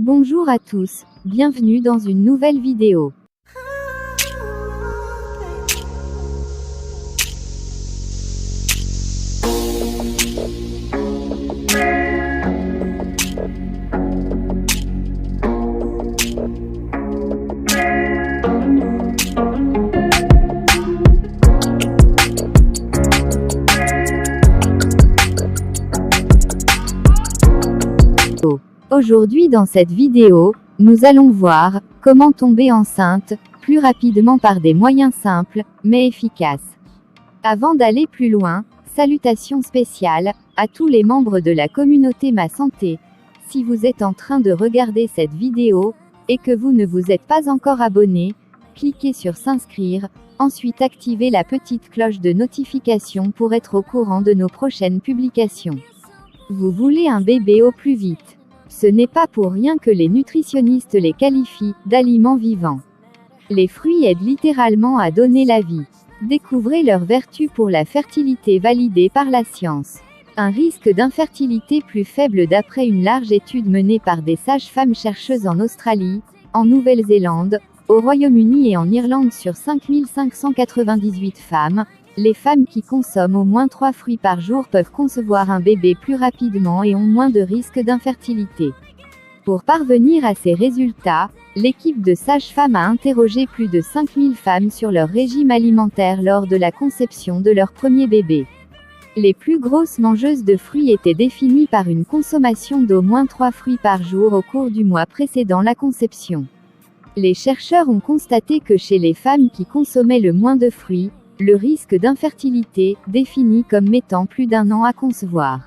Bonjour à tous, bienvenue dans une nouvelle vidéo. Aujourd'hui dans cette vidéo, nous allons voir comment tomber enceinte plus rapidement par des moyens simples, mais efficaces. Avant d'aller plus loin, salutations spéciales à tous les membres de la communauté Ma Santé. Si vous êtes en train de regarder cette vidéo, et que vous ne vous êtes pas encore abonné, cliquez sur s'inscrire, ensuite activez la petite cloche de notification pour être au courant de nos prochaines publications. Vous voulez un bébé au plus vite. Ce n'est pas pour rien que les nutritionnistes les qualifient d'aliments vivants. Les fruits aident littéralement à donner la vie. Découvrez leurs vertus pour la fertilité validée par la science. Un risque d'infertilité plus faible d'après une large étude menée par des sages-femmes chercheuses en Australie, en Nouvelle-Zélande, au Royaume-Uni et en Irlande sur 5598 femmes. Les femmes qui consomment au moins 3 fruits par jour peuvent concevoir un bébé plus rapidement et ont moins de risques d'infertilité. Pour parvenir à ces résultats, l'équipe de sages-femmes a interrogé plus de 5000 femmes sur leur régime alimentaire lors de la conception de leur premier bébé. Les plus grosses mangeuses de fruits étaient définies par une consommation d'au moins 3 fruits par jour au cours du mois précédant la conception. Les chercheurs ont constaté que chez les femmes qui consommaient le moins de fruits, le risque d'infertilité, défini comme mettant plus d'un an à concevoir,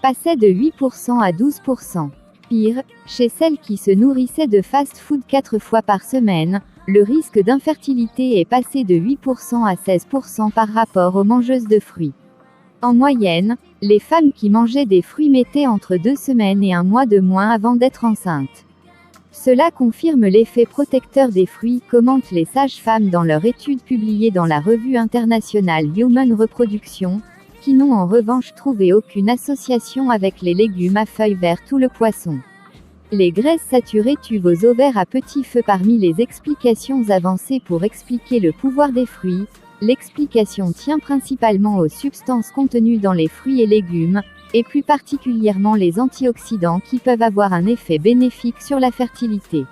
passait de 8% à 12%. Pire, chez celles qui se nourrissaient de fast-food 4 fois par semaine, le risque d'infertilité est passé de 8% à 16% par rapport aux mangeuses de fruits. En moyenne, les femmes qui mangeaient des fruits mettaient entre 2 semaines et 1 mois de moins avant d'être enceintes. Cela confirme l'effet protecteur des fruits, commentent les sages-femmes dans leur étude publiée dans la revue internationale Human Reproduction, qui n'ont en revanche trouvé aucune association avec les légumes à feuilles vertes ou le poisson. Les graisses saturées tuent vos ovaires à petit feu. Parmi les explications avancées pour expliquer le pouvoir des fruits, l'explication tient principalement aux substances contenues dans les fruits et légumes, et plus particulièrement les antioxydants qui peuvent avoir un effet bénéfique sur la fertilité.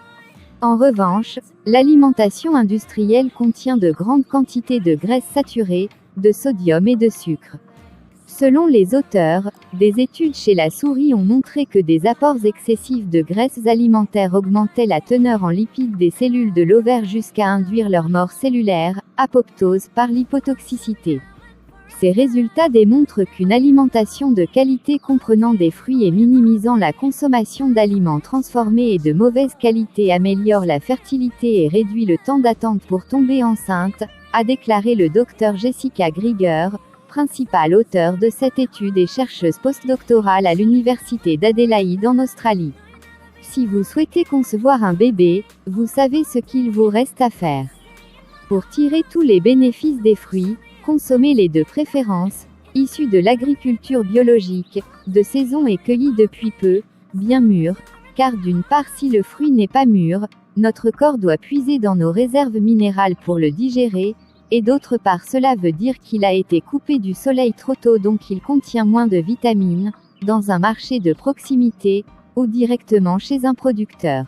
En revanche, l'alimentation industrielle contient de grandes quantités de graisses saturées, de sodium et de sucre. Selon les auteurs, des études chez la souris ont montré que des apports excessifs de graisses alimentaires augmentaient la teneur en lipides des cellules de l'ovaire jusqu'à induire leur mort cellulaire, apoptose, par l'hypotoxicité. Ces résultats démontrent qu'une alimentation de qualité comprenant des fruits et minimisant la consommation d'aliments transformés et de mauvaise qualité améliore la fertilité et réduit le temps d'attente pour tomber enceinte, a déclaré le Dr Jessica Grieger, principale auteure de cette étude et chercheuse postdoctorale à l'université d'Adélaïde en Australie. Si vous souhaitez concevoir un bébé, vous savez ce qu'il vous reste à faire. Pour tirer tous les bénéfices des fruits, consommez-les de préférence, issus de l'agriculture biologique, de saison et cueillis depuis peu, bien mûrs, car d'une part si le fruit n'est pas mûr, notre corps doit puiser dans nos réserves minérales pour le digérer, et d'autre part cela veut dire qu'il a été coupé du soleil trop tôt donc il contient moins de vitamines, dans un marché de proximité, ou directement chez un producteur.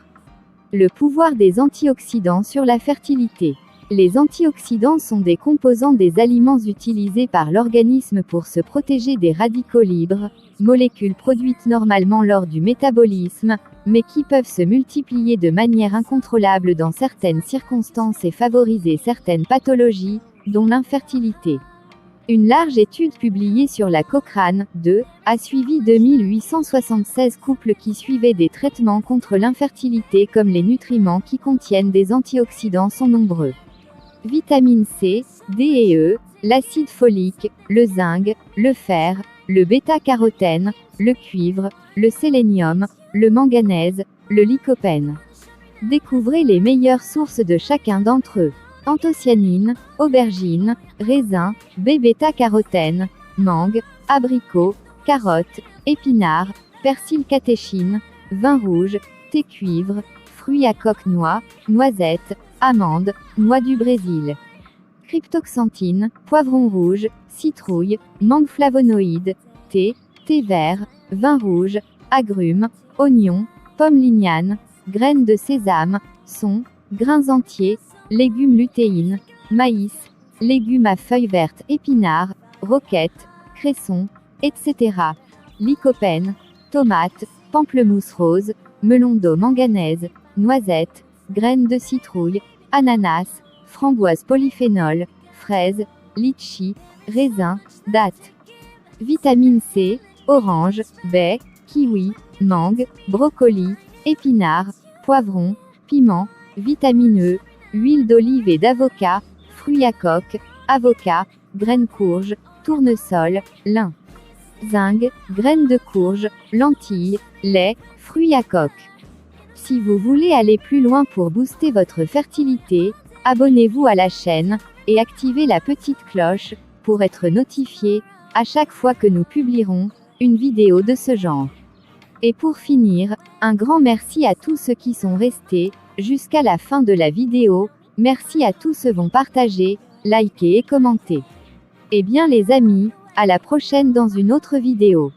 Le pouvoir des antioxydants sur la fertilité. Les antioxydants sont des composants des aliments utilisés par l'organisme pour se protéger des radicaux libres, molécules produites normalement lors du métabolisme, mais qui peuvent se multiplier de manière incontrôlable dans certaines circonstances et favoriser certaines pathologies, dont l'infertilité. Une large étude publiée sur la Cochrane 2 a suivi 2876 couples qui suivaient des traitements contre l'infertilité comme les nutriments qui contiennent des antioxydants sont nombreux. Vitamine C, D et E, l'acide folique, le zinc, le fer, le bêta-carotène, le cuivre, le sélénium, le manganèse, le lycopène. Découvrez les meilleures sources de chacun d'entre eux. Anthocyanine, aubergine, raisin, bêta-carotène, mangue, abricot, carotte, épinard, persil catéchine, vin rouge, thé cuivre, fruits à coque noix, noisettes, amandes, noix du Brésil. Cryptoxanthine, poivron rouge, citrouille, mangue flavonoïde, thé, thé vert, vin rouge, agrumes, oignons, pommes lignanes, graines de sésame, son, grains entiers, légumes lutéines, maïs, légumes à feuilles vertes épinards, roquettes, cressons, etc. Lycopène, tomates, pamplemousse rose, melon d'eau manganèse, noisettes, graines de citrouille, ananas, framboise polyphénol, fraises, litchi, raisins, dattes. Vitamine C, orange, baie, kiwi, mangue, brocoli, épinards, poivron, piment, vitamine E, huile d'olive et d'avocat, fruits à coque, avocat, graines courge, tournesol, lin. Zinc, graines de courge, lentilles, lait, fruits à coque. Si vous voulez aller plus loin pour booster votre fertilité, abonnez-vous à la chaîne, et activez la petite cloche, pour être notifié, à chaque fois que nous publierons, une vidéo de ce genre. Et pour finir, un grand merci à tous ceux qui sont restés, jusqu'à la fin de la vidéo, merci à tous ceux qui vont partager, liker et commenter. Et bien les amis, à la prochaine dans une autre vidéo.